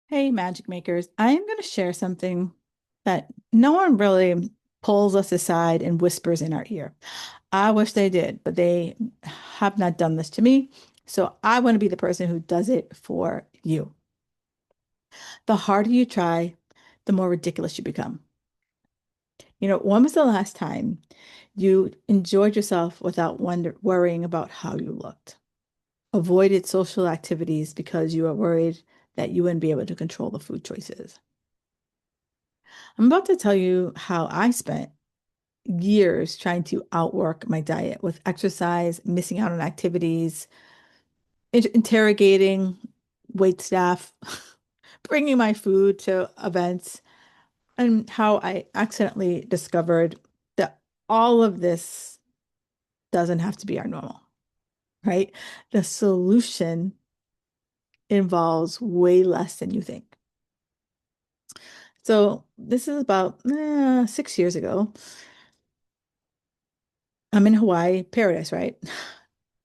Hey, magic makers. I am going to share something that no one really pulls us aside and whispers in our ear. I wish they did, but they have not done this to me. So I want to be the person who does it for you. The harder you try, the more ridiculous you become. When was the last time you enjoyed yourself without worrying about how you looked? Avoided social activities because you were worried that you wouldn't be able to control the food choices. I'm about to tell you how I spent years trying to outwork my diet with exercise, missing out on activities, interrogating wait staff, bringing my food to events, and how I accidentally discovered that all of this doesn't have to be our normal, right? The solution involves way less than you think. So this is about 6 years ago. I'm in Hawaii, paradise, right?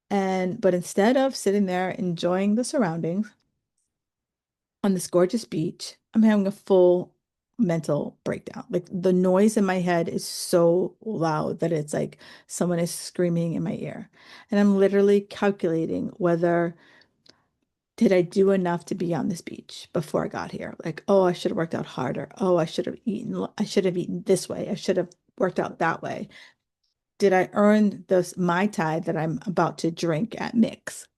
But instead of sitting there enjoying the surroundings on this gorgeous beach, I'm having a full mental breakdown. Like the noise in my head is so loud that it's like someone is screaming in my ear. And I'm literally calculating whether did I do enough to be on this beach before I got here? Like, oh, I should have worked out harder. Oh, I should have eaten this way. I should have worked out that way. Did I earn this Mai Tai that I'm about to drink at Mix?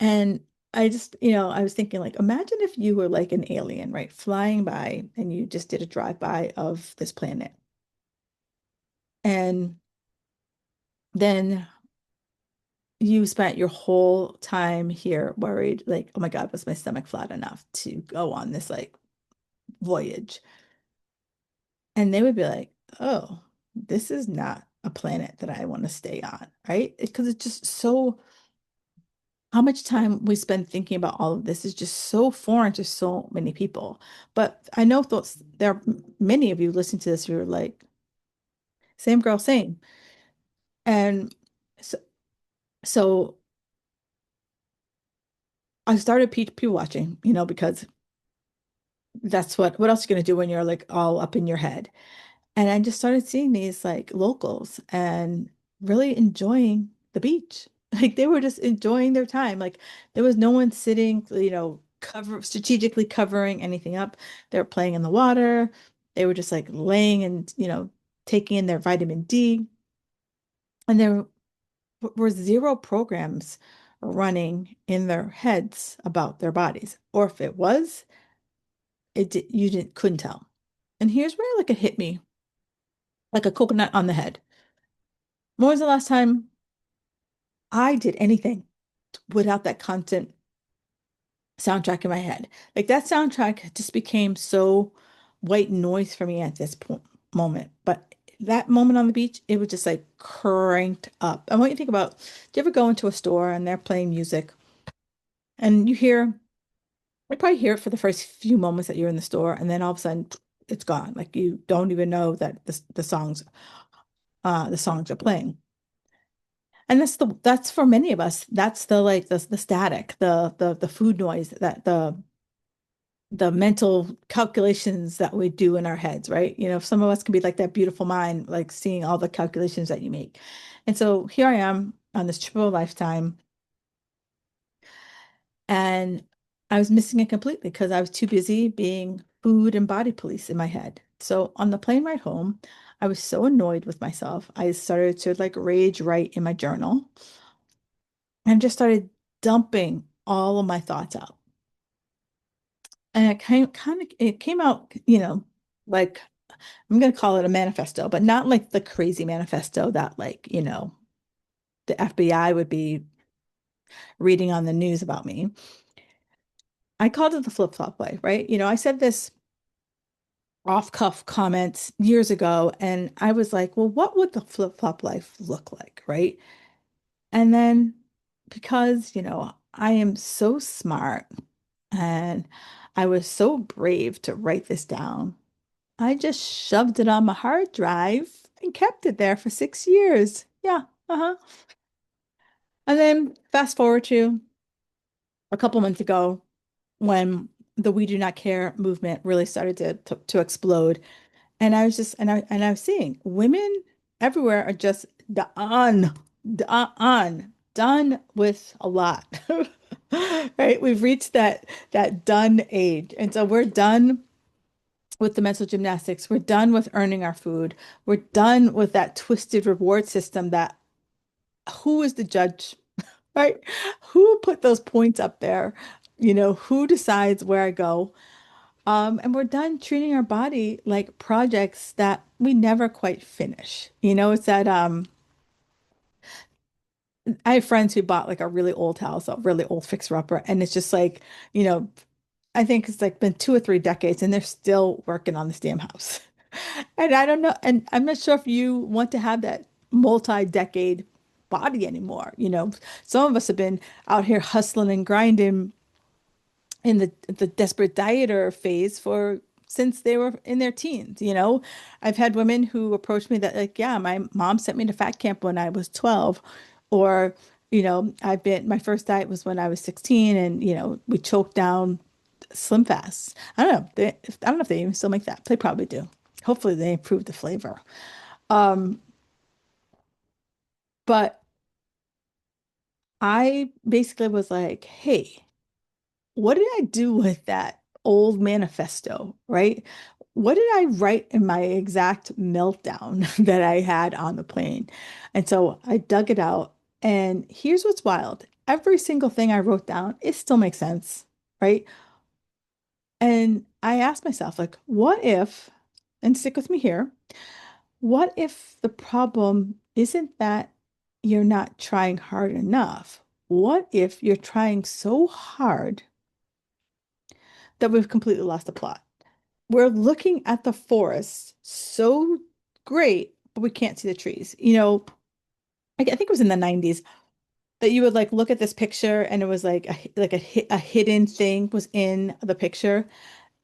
And I was thinking like, imagine if you were like an alien, right? Flying by and you just did a drive-by of this planet. And then you spent your whole time here worried, like, oh my God, was my stomach flat enough to go on this like voyage? And they would be like, oh, this is not a planet that I want to stay on, right? Because it's just so how much time we spend thinking about all of this is just so foreign to so many people. But I know thoughts there are many of you listening to this who are like, same girl, same. And so, so I started people watching, because that's what else are you gonna do when you're like all up in your head? And I just started seeing these like locals and really enjoying the beach. Like they were just enjoying their time. Like there was no one sitting, strategically covering anything up. They were playing in the water. They were just like laying and, taking in their vitamin D. And there were zero programs running in their heads about their bodies. Or if it was, you couldn't tell. And here's where like it hit me like a coconut on the head. When was the last time I did anything without that constant soundtrack in my head? Like that soundtrack just became so white noise for me at this point moment. But that moment on the beach, it was just like cranked up. I want you to think about, do you ever go into a store and they're playing music and you probably hear it for the first few moments that you're in the store, and then all of a sudden it's gone. Like you don't even know that the songs are playing. And that's for many of us. That's the like the static, the food noise, that the mental calculations that we do in our heads, right? Some of us can be like that beautiful mind, like seeing all the calculations that you make. And so here I am on this triple lifetime, and I was missing it completely because I was too busy being food and body police in my head. So on the plane ride home, I was so annoyed with myself. I started to like rage write in my journal and just started dumping all of my thoughts out. And it came out, like I'm gonna call it a manifesto, but not like the crazy manifesto that like, the FBI would be reading on the news about me. I called it the flip-flop life, right? I said this off-cuff comments years ago, and I was like, well, what would the flip-flop life look like, right? And then because, I am so smart and I was so brave to write this down, I just shoved it on my hard drive and kept it there for 6 years. Yeah, And then fast forward to a couple months ago, when the We Do Not Care movement really started to explode. And I was just and I was seeing women everywhere are just done with a lot. Right? We've reached that done age. And so we're done with the mental gymnastics. We're done with earning our food. We're done with that twisted reward system that who is the judge, right? Who put those points up there? Who decides where I go? And we're done treating our body like projects that we never quite finish. It's that I have friends who bought like a really old house, a really old fixer-upper, and it's just like, you know, I think it's like been 2 or 3 decades and they're still working on this damn house. And I don't know, and I'm not sure if you want to have that multi-decade body anymore. Some of us have been out here hustling and grinding in the desperate dieter phase for since they were in their teens. I've had women who approached me that like, yeah, my mom sent me to fat camp when I was 12, or I've been my first diet was when I was 16, and we choked down Slim Fast. I don't know. I don't know if they even still make that. They probably do. Hopefully they improve the flavor. Um, but I basically was like, hey, what did I do with that old manifesto, right? What did I write in my exact meltdown that I had on the plane? And so I dug it out. And here's what's wild. Every single thing I wrote down, it still makes sense, right? And I asked myself, like, what if, and stick with me here, what if the problem isn't that you're not trying hard enough? What if you're trying so hard that we've completely lost the plot? We're looking at the forest so great, but we can't see the trees. I think it was in the 90s that you would like look at this picture and it was like a hidden thing was in the picture.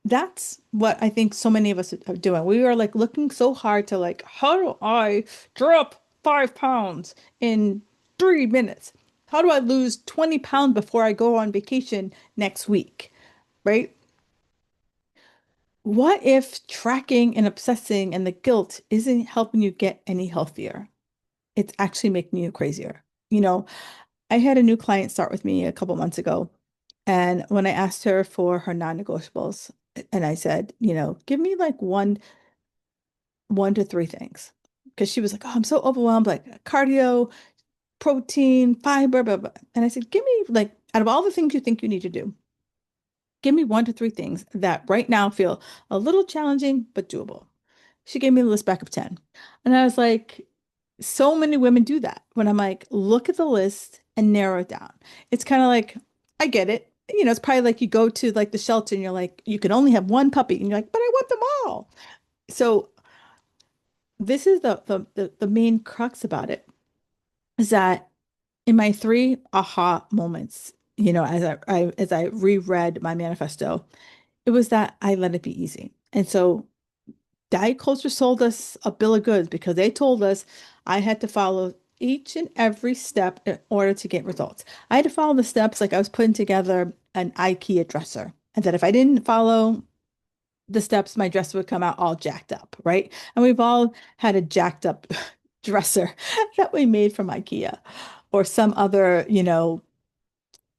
That's what I think so many of us are doing. We are like looking so hard to like, how do I drop 5 pounds in 3 minutes? How do I lose 20 pounds before I go on vacation next week? Right? What if tracking and obsessing and the guilt isn't helping you get any healthier? It's actually making you crazier. I had a new client start with me a couple months ago, and when I asked her for her non-negotiables, and I said, give me like one to three things. Because she was like, oh, I'm so overwhelmed, like cardio, protein, fiber, blah, blah. And I said, give me like out of all the things you think you need to do, give me one to three things that right now feel a little challenging but doable. She gave me a list back of 10. And I was like, so many women do that. When I'm like, look at the list and narrow it down. It's kind of like, I get it. It's probably like you go to like the shelter and you're like, you can only have one puppy. And you're like, but I want them all. So this is the main crux about it is that in my three aha moments, as I reread my manifesto, it was that I let it be easy. And so diet culture sold us a bill of goods because they told us I had to follow each and every step in order to get results. I had to follow the steps like I was putting together an IKEA dresser. And that if I didn't follow the steps, my dresser would come out all jacked up, right? And we've all had a jacked up dresser that we made from IKEA or some other,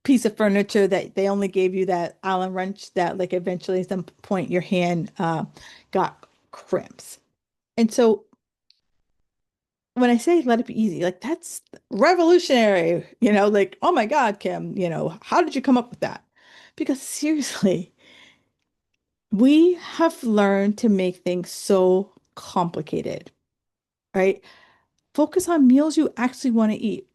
piece of furniture that they only gave you that Allen wrench that like eventually at some point your hand got cramps. And so when I say let it be easy, like that's revolutionary, like, oh my God, Kim, how did you come up with that? Because seriously, we have learned to make things so complicated, right? Focus on meals you actually want to eat.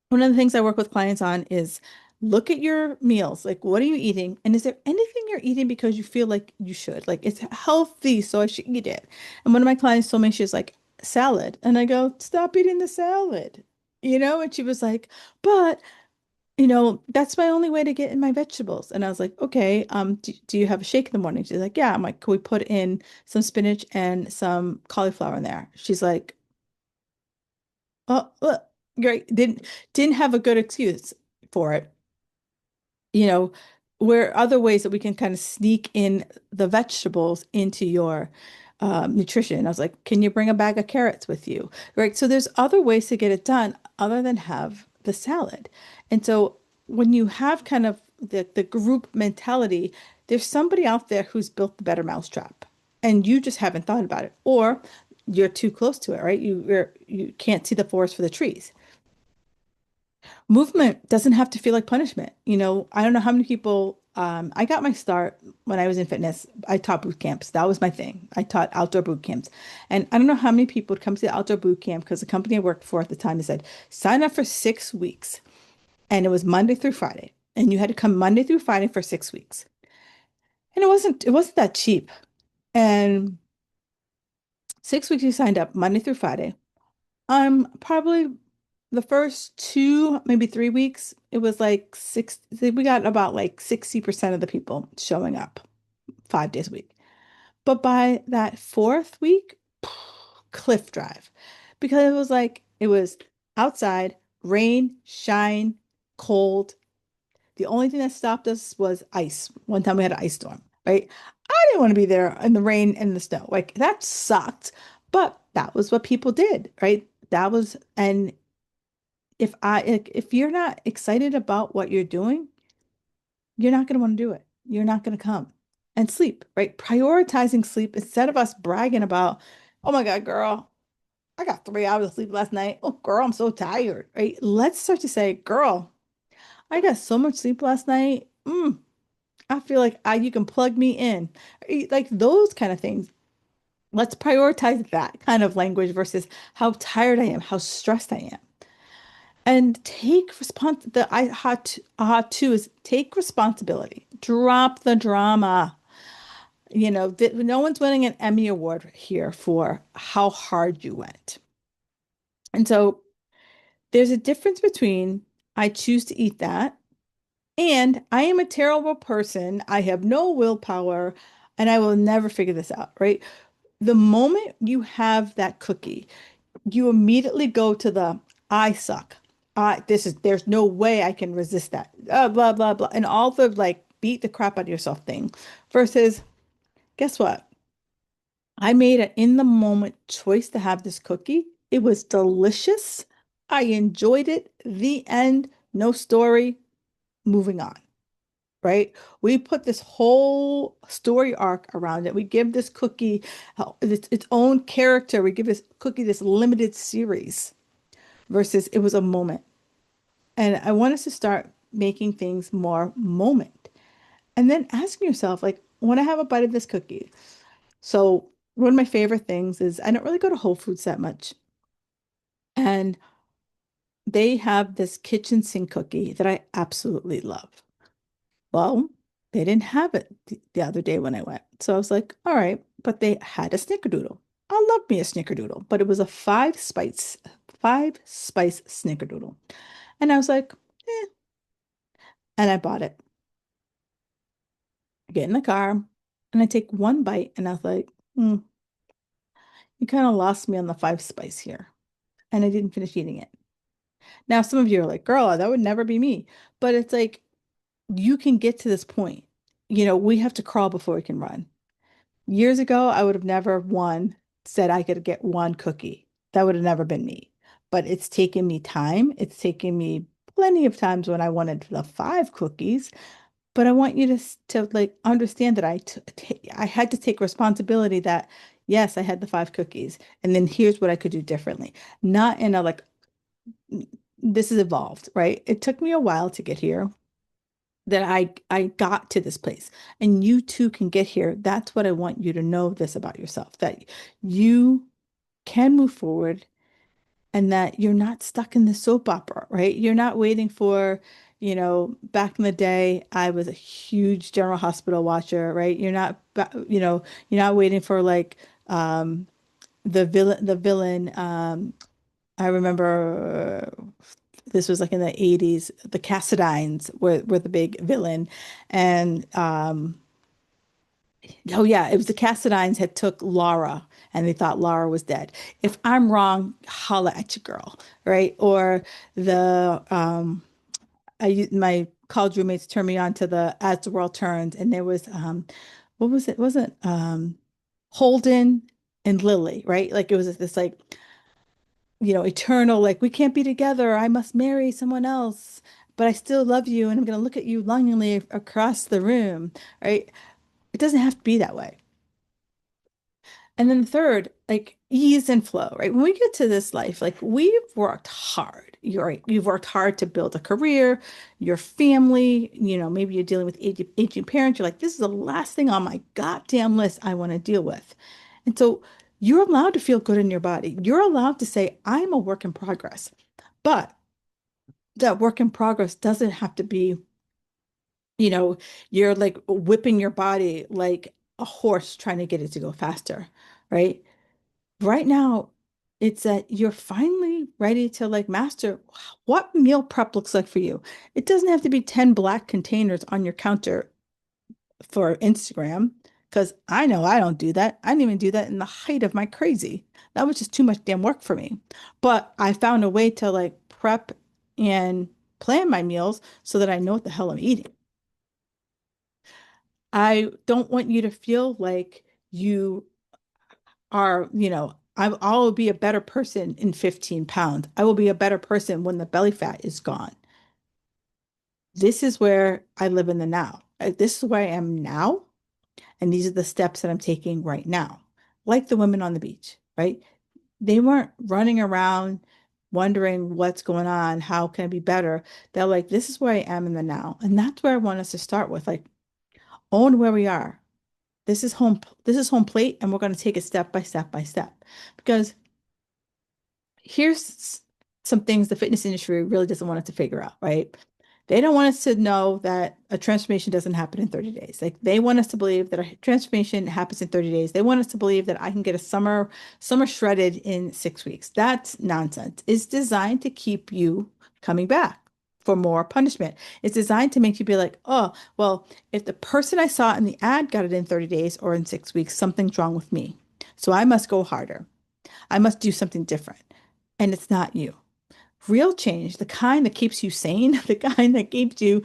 One of the things I work with clients on is look at your meals. Like, what are you eating? And is there anything you're eating because you feel like you should? Like, it's healthy, so I should eat it. And one of my clients told me, she's like, salad. And I go, stop eating the salad. And she was like, but, that's my only way to get in my vegetables. And I was like, okay, do you have a shake in the morning? She's like, yeah. I'm like, can we put in some spinach and some cauliflower in there? She's like, oh, great. Didn't have a good excuse for it. You know, where other ways that we can kind of sneak in the vegetables into your nutrition. I was like, can you bring a bag of carrots with you? Right. So there's other ways to get it done other than have the salad. And so when you have kind of the group mentality, there's somebody out there who's built the better mousetrap and you just haven't thought about it, or you're too close to it, right? You can't see the forest for the trees. Movement doesn't have to feel like punishment. I don't know how many people, I got my start when I was in fitness. I taught boot camps. That was my thing. I taught outdoor boot camps. And I don't know how many people would come to the outdoor boot camp because the company I worked for at the time, they said, sign up for 6 weeks. And it was Monday through Friday. And you had to come Monday through Friday for 6 weeks. And it wasn't that cheap. And 6 weeks you signed up Monday through Friday. Probably the first 2, maybe 3 weeks, it was like we got about like 60% of the people showing up 5 days a week. But by that fourth week, cliff drive, because it was outside, rain, shine, cold. The only thing that stopped us was ice. One time we had an ice storm, right? I didn't want to be there in the rain and the snow. Like that sucked, but that was what people did, right? And if you're not excited about what you're doing, you're not going to want to do it. You're not going to come. And sleep, right? Prioritizing sleep instead of us bragging about, oh my God, girl, I got 3 hours of sleep last night. Oh, girl, I'm so tired, right? Let's start to say, girl, I got so much sleep last night. I feel like you can plug me in. Like those kind of things. Let's prioritize that kind of language versus how tired I am, how stressed I am. And take respons the aha two is take responsibility. Drop the drama. No one's winning an Emmy Award here for how hard you went. And so there's a difference between I choose to eat that and I am a terrible person. I have no willpower and I will never figure this out, right? The moment you have that cookie, you immediately go to the I suck. There's no way I can resist that. Blah, blah, blah. And all the like beat the crap out of yourself thing versus guess what? I made an in the moment choice to have this cookie. It was delicious. I enjoyed it. The end. No story. Moving on. Right? We put this whole story arc around it. We give this cookie its own character. We give this cookie this limited series versus it was a moment. And I want us to start making things more moment. And then asking yourself, like, when I have a bite of this cookie. So one of my favorite things is I don't really go to Whole Foods that much. And they have this kitchen sink cookie that I absolutely love. Well, they didn't have it the other day when I went. So I was like, all right, but they had a snickerdoodle. I love me a snickerdoodle, but it was a five spice snickerdoodle. And I was like, eh, and I bought it. I get in the car and I take one bite and I was like, you kind of lost me on the five spice here. And I didn't finish eating it. Now, some of you are like, girl, that would never be me. But it's like, you can get to this point. We have to crawl before we can run. Years ago, I would have never said I could get one cookie. That would have never been me. But it's taken me time. It's taken me plenty of times when I wanted the 5 cookies. But I want you to like understand that I had to take responsibility that yes, I had the 5 cookies, and then here's what I could do differently. Not in a like this is evolved, right? It took me a while to get here that I got to this place, and you too can get here. That's what I want you to know this about yourself, that you can move forward and that you're not stuck in the soap opera, right? You're not waiting for, back in the day, I was a huge General Hospital watcher, right? You're not waiting for like the villain. I remember this was like in the 80s, the Cassadines were the big villain. And oh yeah, it was the Cassadines had took Laura and they thought Laura was dead. If I'm wrong, holla at your girl, right? Or the my college roommates turned me on to the As the World Turns, and there was what was it? Wasn't Holden and Lily, right? Like it was this like, eternal, like we can't be together. I must marry someone else, but I still love you, and I'm gonna look at you longingly across the room, right? It doesn't have to be that way. And then the third, like ease and flow, right? When we get to this life, like we've worked hard. You're right. You've worked hard to build a career, your family, maybe you're dealing with aging parents. You're like, this is the last thing on my goddamn list I want to deal with. And so you're allowed to feel good in your body. You're allowed to say, I'm a work in progress. But that work in progress doesn't have to be, you know, you're like whipping your body like a horse trying to get it to go faster, right? Right now, it's that you're finally ready to like master what meal prep looks like for you. It doesn't have to be 10 black containers on your counter for Instagram, because I know I don't do that. I didn't even do that in the height of my crazy. That was just too much damn work for me. But I found a way to like prep and plan my meals so that I know what the hell I'm eating. I don't want you to feel like you I will be a better person in 15 pounds. I will be a better person when the belly fat is gone. This is where I live in the now. This is where I am now. And these are the steps that I'm taking right now. Like the women on the beach, right? They weren't running around wondering what's going on. How can I be better? They're like, this is where I am in the now. And that's where I want us to start with. Like, own where we are. This is home plate, and we're going to take it step by step by step. Because here's some things the fitness industry really doesn't want us to figure out, right? They don't want us to know that a transformation doesn't happen in 30 days. Like they want us to believe that a transformation happens in 30 days. They want us to believe that I can get a summer shredded in 6 weeks. That's nonsense. It's designed to keep you coming back for more punishment. It's designed to make you be like, oh, well, if the person I saw in the ad got it in 30 days or in 6 weeks, something's wrong with me. So I must go harder. I must do something different. And it's not you. Real change, the kind that keeps you sane, the kind that keeps you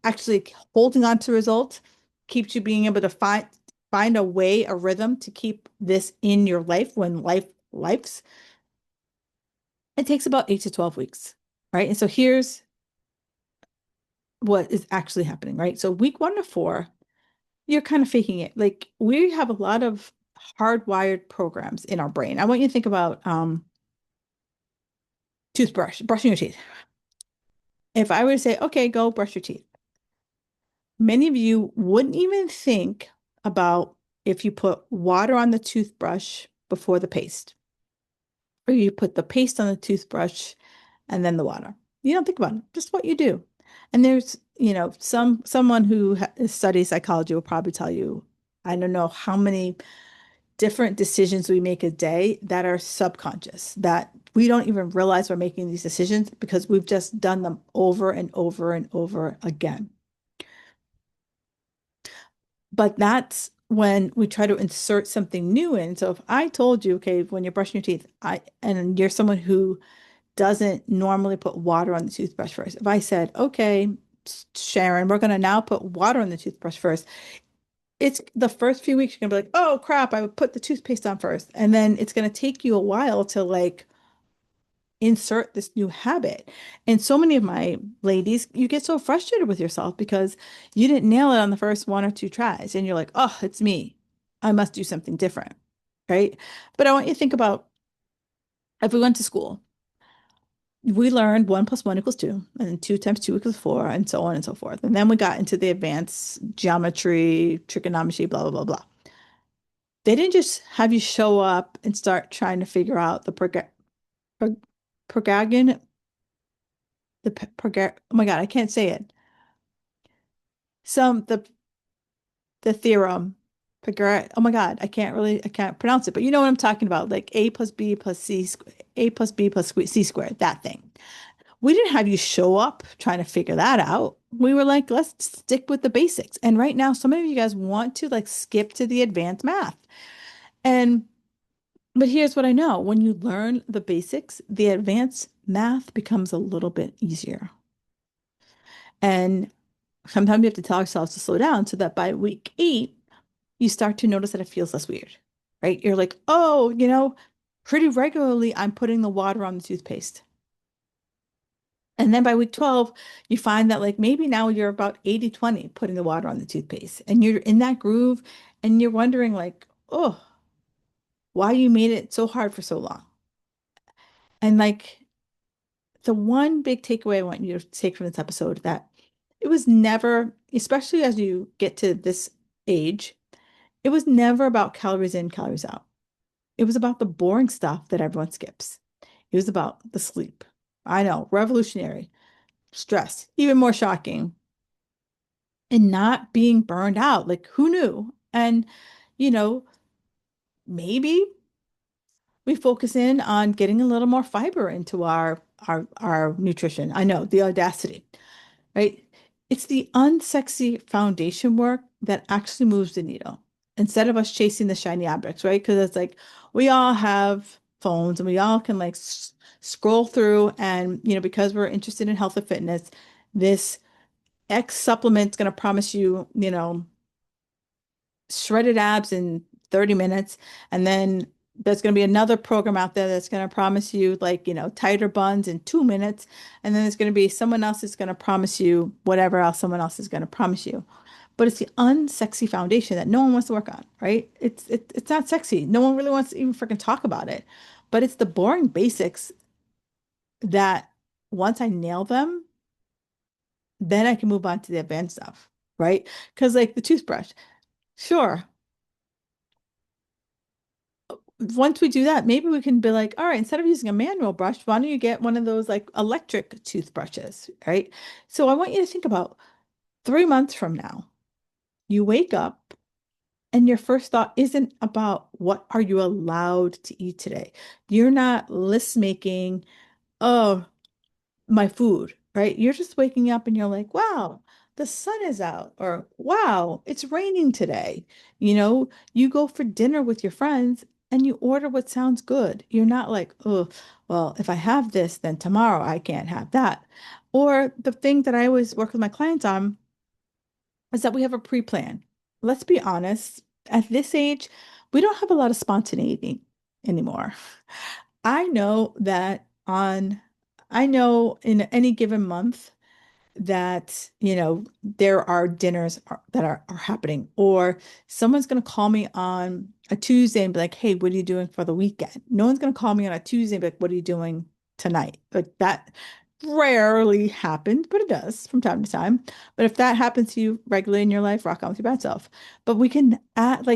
actually holding on to results, keeps you being able to find a way, a rhythm to keep this in your life when life's, it takes about 8 to 12 weeks, right? And so here's what is actually happening, right? So week 1 to 4, you're kind of faking it. Like we have a lot of hardwired programs in our brain. I want you to think about brushing your teeth. If I were to say, okay, go brush your teeth, many of you wouldn't even think about if you put water on the toothbrush before the paste, or you put the paste on the toothbrush and then the water. You don't think about it, just what you do. And there's, someone who studies psychology will probably tell you, I don't know how many different decisions we make a day that are subconscious, that we don't even realize we're making these decisions because we've just done them over and over and over again. But that's when we try to insert something new in. So if I told you, okay, when you're brushing your teeth, and you're someone who doesn't normally put water on the toothbrush first. If I said, okay, Sharon, we're going to now put water on the toothbrush first. It's the first few weeks you're gonna be like, oh crap, I would put the toothpaste on first. And then it's gonna take you a while to like insert this new habit. And so many of my ladies, you get so frustrated with yourself because you didn't nail it on the first 1 or 2 tries. And you're like, oh, it's me. I must do something different. Right. But I want you to think about if we went to school, we learned 1 + 1 = 2, and 2 × 2 = 4, and so on and so forth. And then we got into the advanced geometry, trigonometry, blah, blah, blah, blah. They didn't just have you show up and start trying to figure out the pro progagon, oh my God, I can't say it. Some the theorem, oh my God, I can't pronounce it, but you know what I'm talking about, like A plus B plus A plus B plus C squared, that thing. We didn't have you show up trying to figure that out. We were like, let's stick with the basics. And right now, some of you guys want to like skip to the advanced math. And But here's what I know. When you learn the basics, the advanced math becomes a little bit easier. And Sometimes you have to tell ourselves to slow down so that by week 8, you start to notice that it feels less weird, right? You're like, oh, pretty regularly I'm putting the water on the toothpaste. And then by week 12, you find that like maybe now you're about 80-20 putting the water on the toothpaste and you're in that groove and you're wondering like, oh, why you made it so hard for so long. And like the one big takeaway I want you to take from this episode that it was never, especially as you get to this age, it was never about calories in, calories out. It was about the boring stuff that everyone skips. It was about the sleep. I know, revolutionary, stress, even more shocking, and not being burned out. Like, who knew? And, you know, maybe we focus in on getting a little more fiber into our nutrition. I know the audacity, right? It's the unsexy foundation work that actually moves the needle instead of us chasing the shiny objects, right? Because it's like we all have phones and we all can like scroll through and because we're interested in health and fitness, this X supplement's going to promise you, shredded abs in 30 minutes. And then there's going to be another program out there that's going to promise you like, tighter buns in 2 minutes. And then there's going to be someone else that's going to promise you whatever else someone else is going to promise you. But it's the unsexy foundation that no one wants to work on, right? It's not sexy. No one really wants to even freaking talk about it. But it's the boring basics that once I nail them, then I can move on to the advanced stuff, right? Because like the toothbrush, sure, once we do that, maybe we can be like, all right, instead of using a manual brush, why don't you get one of those like electric toothbrushes, right? So I want you to think about 3 months from now, you wake up and your first thought isn't about what are you allowed to eat today. You're not list making, oh, my food, right? You're just waking up and you're like, wow, the sun is out, or wow, it's raining today. You go for dinner with your friends and you order what sounds good. You're not like, oh, well, if I have this, then tomorrow I can't have that. Or the thing that I always work with my clients on is that we have a pre-plan. Let's be honest, at this age, we don't have a lot of spontaneity anymore. I know that I know in any given month that, there are dinners that are happening, or someone's going to call me on a Tuesday and be like, hey, what are you doing for the weekend? No one's going to call me on a Tuesday and be like, what are you doing tonight? Like that rarely happens, but it does from time to time. But if that happens to you regularly in your life, rock on with your bad self. But we can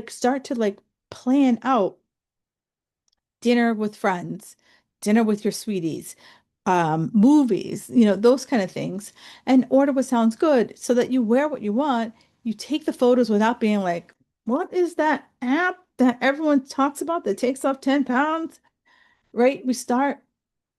start to like plan out dinner with friends, dinner with your sweeties, movies, those kind of things, and order what sounds good so that you wear what you want. You take the photos without being like, what is that app that everyone talks about that takes off 10 pounds? Right? We start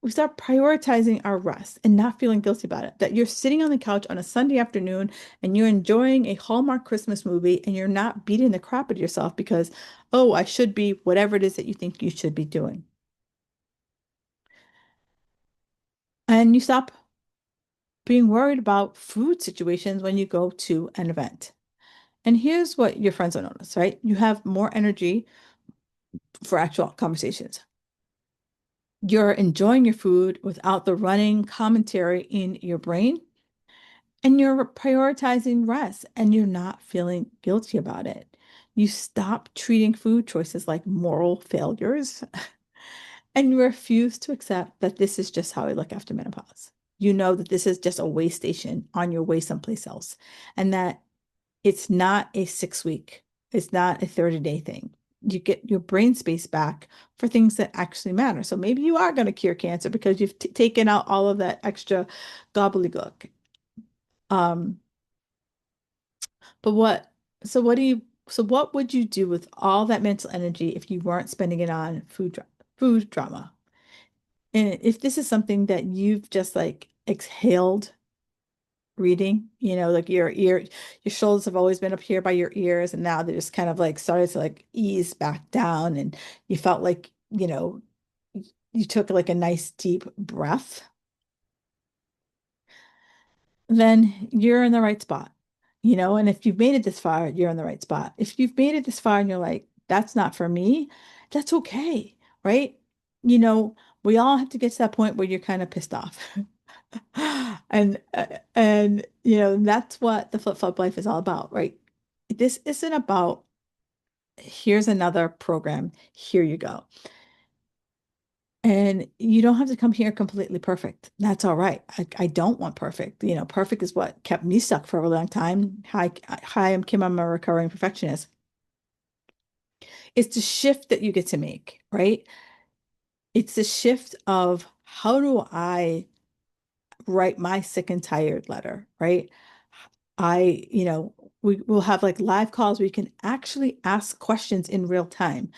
prioritizing our rest and not feeling guilty about it. That you're sitting on the couch on a Sunday afternoon and you're enjoying a Hallmark Christmas movie and you're not beating the crap out of yourself because, oh, I should be whatever it is that you think you should be doing. And you stop being worried about food situations when you go to an event. And here's what your friends will notice, right? You have more energy for actual conversations. You're enjoying your food without the running commentary in your brain, and you're prioritizing rest and you're not feeling guilty about it. You stop treating food choices like moral failures and you refuse to accept that this is just how I look after menopause. You know that this is just a way station on your way someplace else, and that it's not a 6 week, it's not a 30-day thing. You get your brain space back for things that actually matter. So maybe you are going to cure cancer because you've taken out all of that extra gobbledygook. Um, but what would you do with all that mental energy if you weren't spending it on food drama? And if this is something that you've just like exhaled reading, like your shoulders have always been up here by your ears, and now they just kind of like started to like ease back down, and you felt like, you took like a nice deep breath, then you're in the right spot. And if you've made it this far, you're in the right spot. If you've made it this far and you're like, that's not for me, that's okay, right? You know, we all have to get to that point where you're kind of pissed off. And that's what the flip-flop life is all about, right? This isn't about here's another program, here you go. And you don't have to come here completely perfect. That's all right. I don't want perfect. Perfect is what kept me stuck for a long time. Hi, I'm Kim. I'm a recovering perfectionist. It's the shift that you get to make, right? It's the shift of how do I write my sick and tired letter, right? We will have like live calls where you can actually ask questions in real time.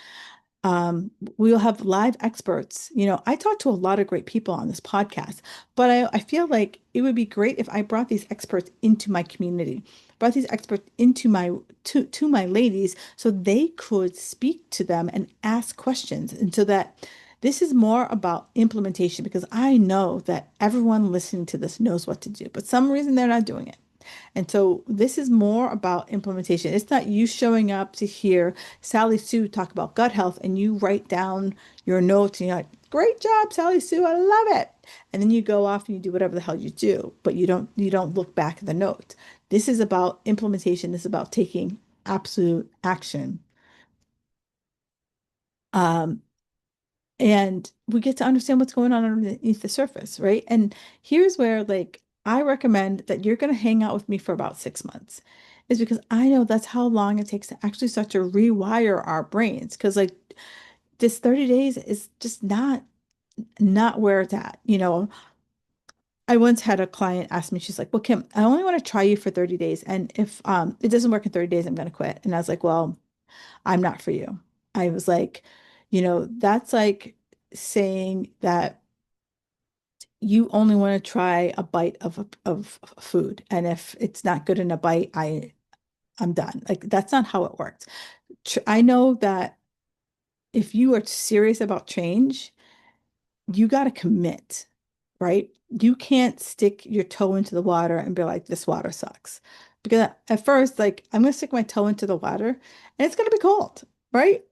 We'll have live experts. I talk to a lot of great people on this podcast, but I feel like it would be great if I brought these experts into my community, brought these experts into to my ladies so they could speak to them and ask questions. And so that this is more about implementation because I know that everyone listening to this knows what to do, but some reason they're not doing it. And so this is more about implementation. It's not you showing up to hear Sally Sue talk about gut health and you write down your notes and you're like, great job, Sally Sue, I love it. And then you go off and you do whatever the hell you do, but you don't look back at the notes. This is about implementation. This is about taking absolute action. Um, and we get to understand what's going on underneath the surface, right? And here's where, like, I recommend that you're going to hang out with me for about 6 months, is because I know that's how long it takes to actually start to rewire our brains. Because, like, this 30 days is just not where it's at. I once had a client ask me, she's like, "Well, Kim, I only want to try you for 30 days, and if it doesn't work in 30 days, I'm going to quit." And I was like, "Well, I'm not for you." I was like, that's like saying that you only want to try a bite of food. And if it's not good in a bite, I'm done. Like that's not how it works. I know that if you are serious about change, you got to commit, right? You can't stick your toe into the water and be like, this water sucks. Because at first, like, I'm going to stick my toe into the water and it's going to be cold, right?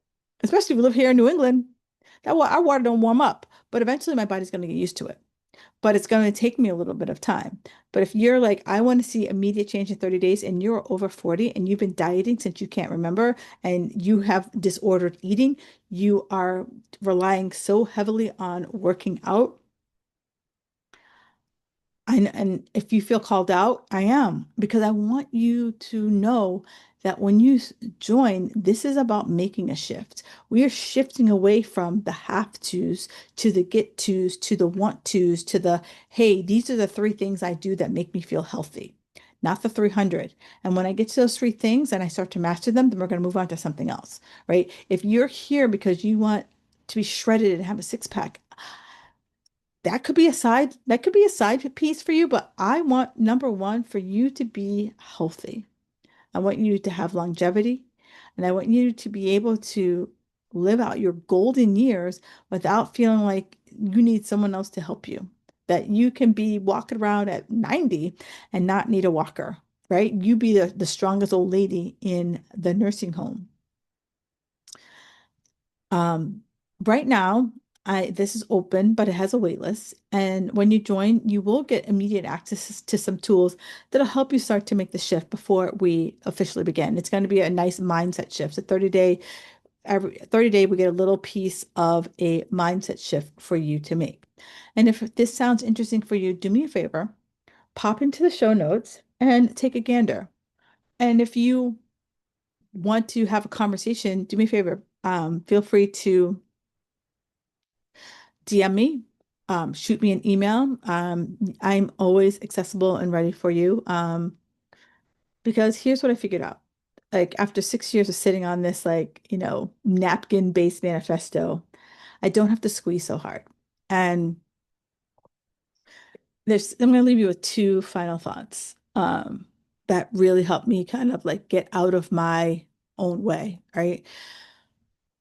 Especially if we live here in New England. Our water don't warm up, but eventually my body's going to get used to it. But it's going to take me a little bit of time. But if you're like, I want to see immediate change in 30 days and you're over 40 and you've been dieting since you can't remember and you have disordered eating, you are relying so heavily on working out and if you feel called out, I am, because I want you to know that when you join, this is about making a shift. We are shifting away from the have tos to the get tos to the want tos to the, hey, these are the three things I do that make me feel healthy, not the 300. And when I get to those three things and I start to master them, then we're going to move on to something else, right? If you're here because you want to be shredded and have a six pack, that could be a side piece for you, but I want number one for you to be healthy. I want you to have longevity, and I want you to be able to live out your golden years without feeling like you need someone else to help you. That you can be walking around at 90 and not need a walker, right? You be the strongest old lady in the nursing home. Um, right now, this is open, but it has a wait list. And when you join, you will get immediate access to some tools that'll help you start to make the shift before we officially begin. It's going to be a nice mindset shift. A 30-day, every 30 day, we get a little piece of a mindset shift for you to make. And if this sounds interesting for you, do me a favor, pop into the show notes and take a gander. And if you want to have a conversation, do me a favor, feel free to DM me, shoot me an email. I'm always accessible and ready for you. Because here's what I figured out. Like after 6 years of sitting on this, like, napkin-based manifesto, I don't have to squeeze so hard. And I'm going to leave you with two final thoughts, that really helped me kind of like get out of my own way, right?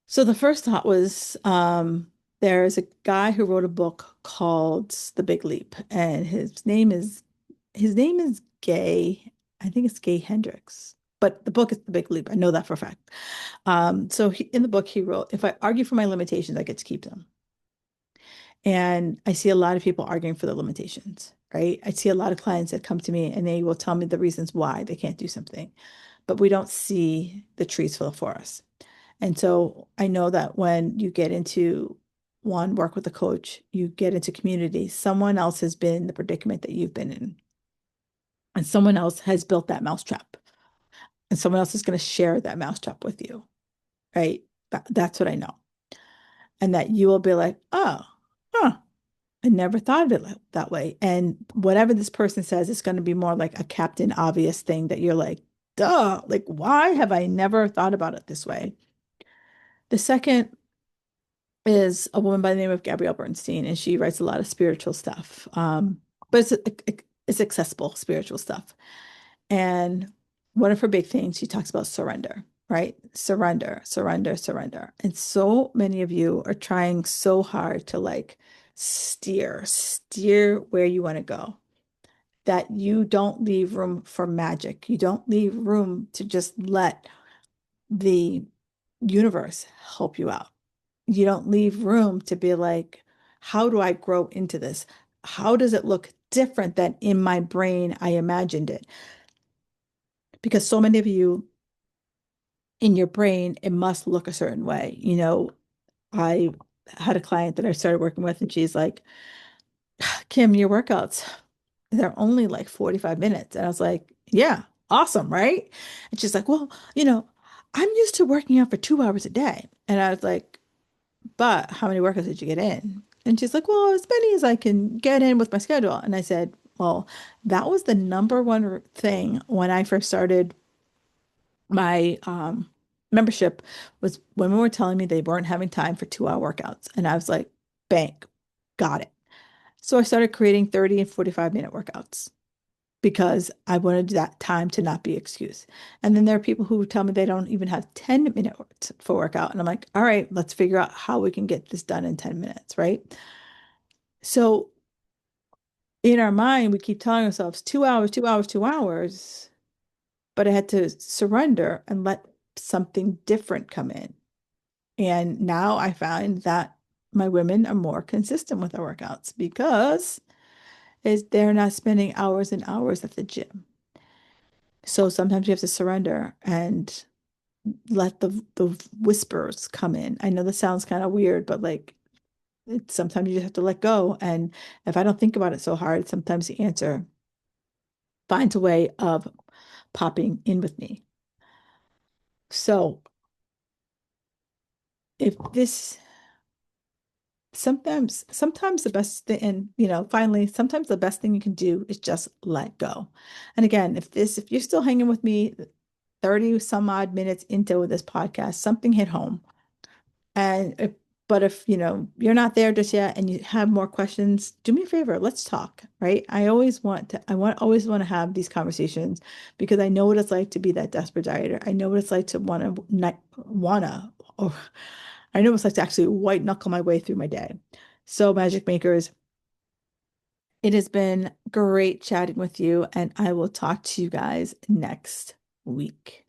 So the first thought was there's a guy who wrote a book called The Big Leap, and his name is Gay. I think it's Gay Hendricks, but the book is The Big Leap. I know that for a fact. In the book, he wrote, if I argue for my limitations, I get to keep them. And I see a lot of people arguing for the limitations, right? I see a lot of clients that come to me and they will tell me the reasons why they can't do something, but we don't see the trees for the forest. And so I know that when you get into one, work with a coach, you get into community, someone else has been in the predicament that you've been in, and someone else has built that mousetrap, and someone else is going to share that mousetrap with you, right? That's what I know. And that you will be like, oh, huh, I never thought of it that way. And whatever this person says is going to be more like a Captain Obvious thing that you're like, duh, like, why have I never thought about it this way? The second is a woman by the name of Gabrielle Bernstein, and she writes a lot of spiritual stuff. But it's accessible spiritual stuff. And one of her big things, she talks about surrender, right? Surrender, surrender, surrender. And so many of you are trying so hard to like steer where you want to go, that you don't leave room for magic. You don't leave room to just let the universe help you out. You don't leave room to be like, how do I grow into this? How does it look different than in my brain I imagined it? Because so many of you in your brain, it must look a certain way. I had a client that I started working with, and she's like, Kim, your workouts, they're only like 45 minutes. And I was like, yeah, awesome, right? And she's like, well, I'm used to working out for 2 hours a day. And I was like, but how many workouts did you get in? And she's like, well, as many as I can get in with my schedule. And I said, well, that was the number one thing when I first started my membership, was women were telling me they weren't having time for 2-hour workouts. And I was like, bank, got it. So I started creating 30 and 45-minute workouts because I wanted that time to not be excused. And then there are people who tell me they don't even have 10 minutes for workout. And I'm like, all right, let's figure out how we can get this done in 10 minutes, right? So in our mind, we keep telling ourselves 2 hours, 2 hours, 2 hours, but I had to surrender and let something different come in. And now I find that my women are more consistent with their workouts because they're not spending hours and hours at the gym. So sometimes you have to surrender and let the whispers come in. I know this sounds kind of weird, but like sometimes you just have to let go. And if I don't think about it so hard, sometimes the answer finds a way of popping in with me. So if this sometimes the best thing, and finally, sometimes the best thing you can do is just let go. And again, if you're still hanging with me 30 some odd minutes into this podcast, something hit home. And but if you're not there just yet and you have more questions, do me a favor, let's talk, right? Always want to have these conversations because I know what it's like to be that desperate dieter. I know what it's like to or I know what it's like to actually white knuckle my way through my day. So, Magic Makers, it has been great chatting with you, and I will talk to you guys next week.